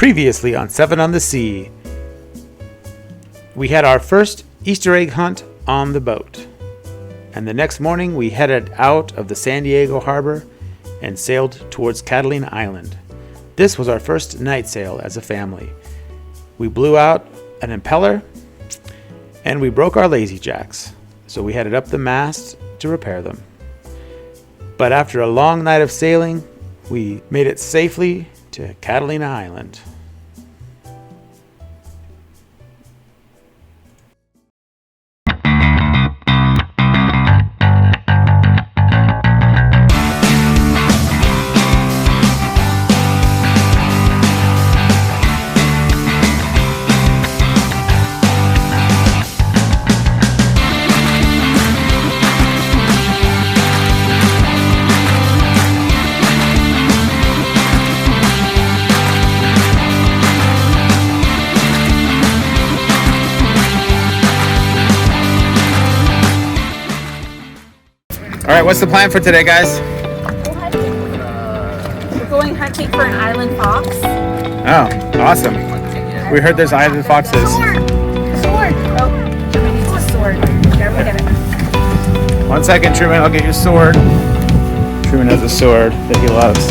Previously on 7 on the Sea, we had our first Easter egg hunt on the boat. And the next morning we headed out of the San Diego harbor and sailed towards Catalina Island. This was our first night sail as a family. We blew out an impeller and we broke our lazy jacks, so we headed up the mast to repair them. But after a long night of sailing, we made it safely to Catalina Island. All right, what's the plan for today, guys? We're going hunting for an island fox. Oh, awesome. We heard there's island foxes. Sword! Oh, Truman needs a sword. There, we get it. 1 second, Truman, I'll get your sword. Truman has a sword that he loves.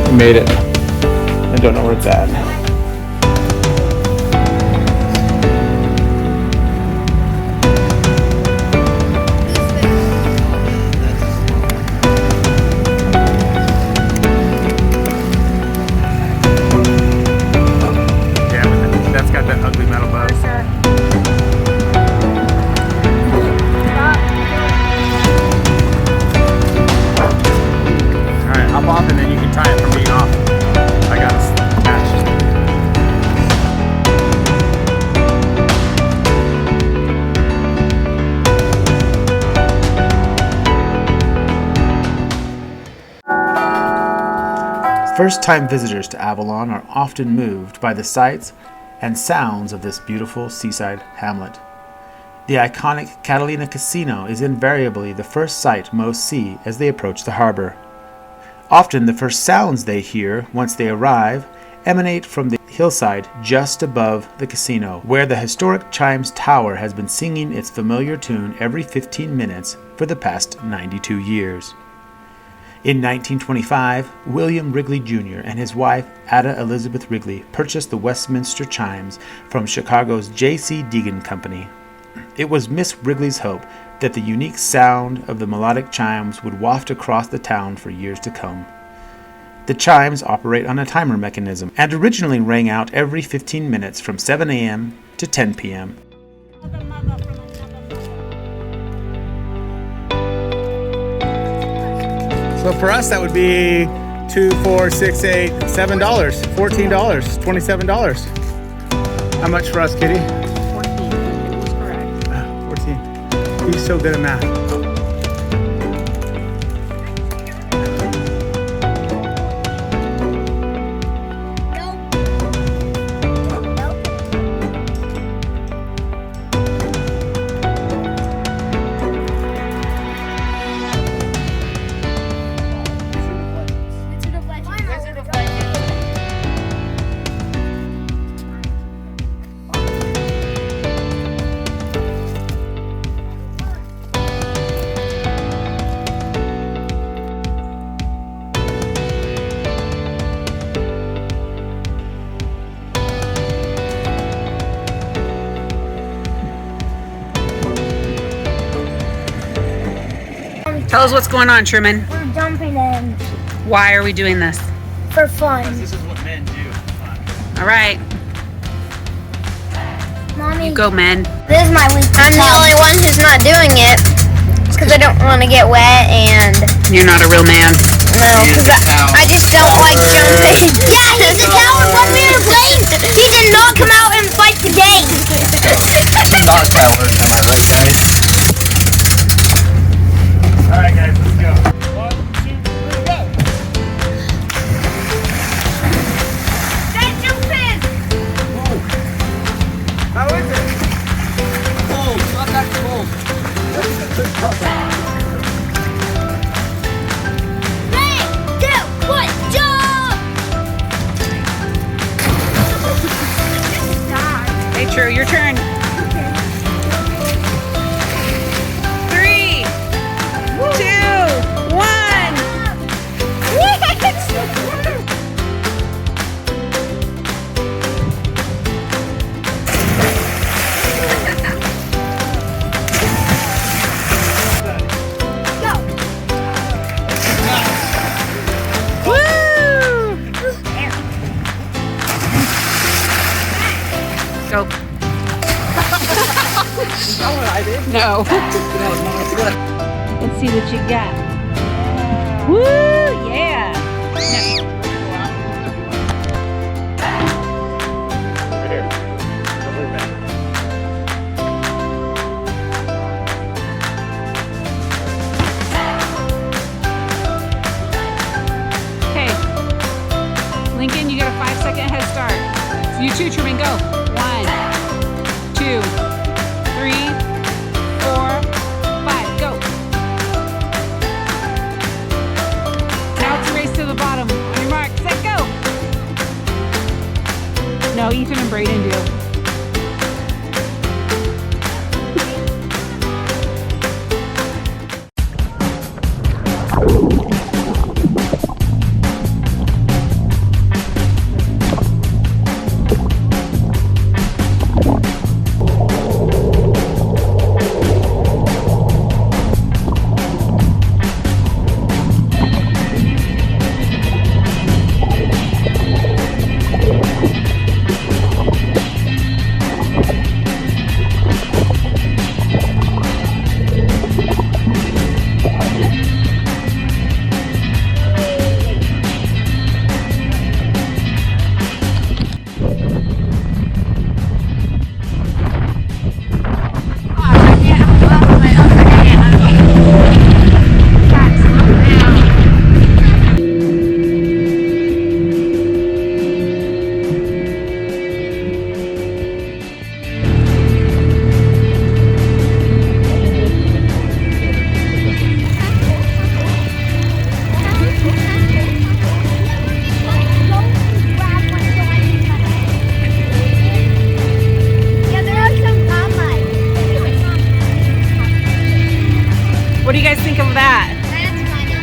He made it. I don't know where it's at. First-time visitors to Avalon are often moved by the sights and sounds of this beautiful seaside hamlet. The iconic Catalina Casino is invariably the first sight most see as they approach the harbor. Often the first sounds they hear once they arrive emanate from the hillside just above the casino, where the historic Chimes Tower has been singing its familiar tune every 15 minutes for the past 92 years. In 1925, William Wrigley Jr. and his wife, Ada Elizabeth Wrigley, purchased the Westminster Chimes from Chicago's J.C. Deegan Company. It was Miss Wrigley's hope that the unique sound of the melodic chimes would waft across the town for years to come. The chimes operate on a timer mechanism and originally rang out every 15 minutes from 7 a.m. to 10 p.m. So for us, that would be $2, $4, $6, $8, $7, $14, $27. How much for us, Kitty? 14. It was correct. 14. He's so good at math. Tell us what's going on, Truman. We're jumping in Why are we doing this? for fun. This is what men do. All right, Mommy, go, men. this is my week. I'm the only one who's not doing it because I don't want to get wet and You're not a real man. no, because I just don't like jumping. Yeah, he's a coward. When we were playing, he did not come out and fight the game. Not coward, am I right, guys? All right, guys, let's go. 1, 2, 3, go. That jump in. How is it? Cold, not that cold. 3, 2, 1, jump! your turn. 3, 2, 1. Go. No. Let's see what you got. Woo! Yeah. Okay. Lincoln, you got a 5-second head start. So you too, Truman, go. 1, 2, 3, 4, 5, go. Now it's a race to the bottom. On your mark, set, go. No, Ethan and Brayden do. What do you guys think of that? That's funny.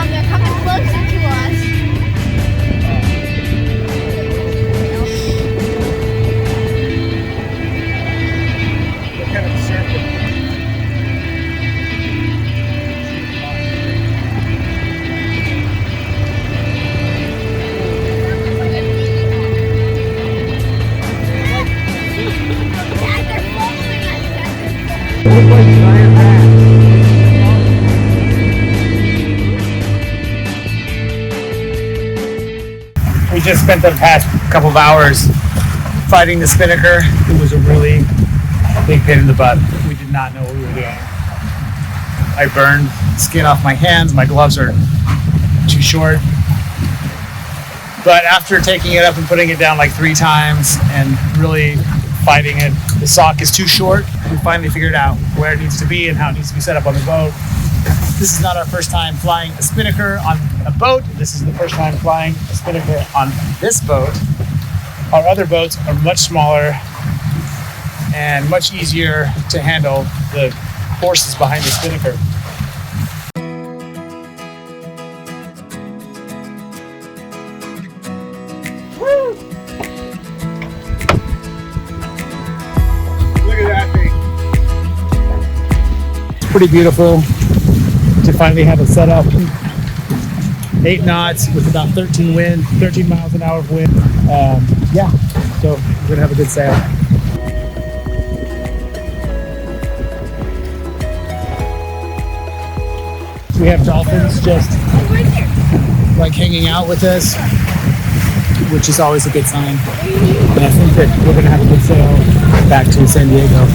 They're coming closer to us. What kind of circle? Dad, they're following us. We just spent the past couple of hours fighting the Spinnaker. It was a really big pain in the butt. We did not know what we were doing. I burned skin off my hands. My gloves are too short. But after taking it up and putting it down like 3 times and really fighting it, the sock is too short. We finally figured out where it needs to be and how it needs to be set up on the boat. This is not our first time flying a Spinnaker on a boat. This is the first time flying a Spinnaker on this boat. Our other boats are much smaller and much easier to handle the forces behind the Spinnaker. Look at that thing. It's pretty beautiful to finally have it set up. 8 knots with about 13 miles an hour of wind. Yeah, so we're gonna have a good sail. We have dolphins just like hanging out with us, which is always a good sign. And I think that we're gonna have a good sail back to San Diego.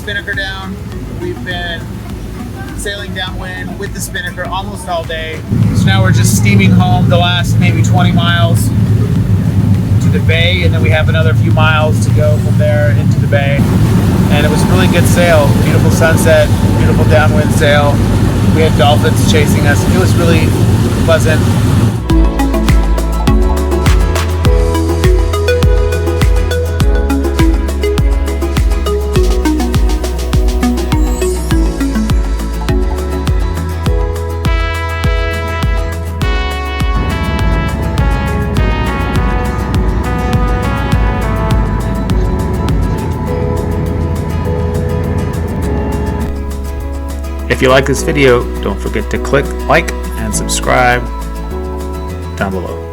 Spinnaker down. We've been sailing downwind with the Spinnaker almost all day. So now we're just steaming home the last maybe 20 miles to the bay, and then we have another few miles to go from there into the bay. And it was a really good sail. Beautiful sunset, beautiful downwind sail. We had dolphins chasing us. It was really pleasant. If you like this video, don't forget to click like and subscribe down below.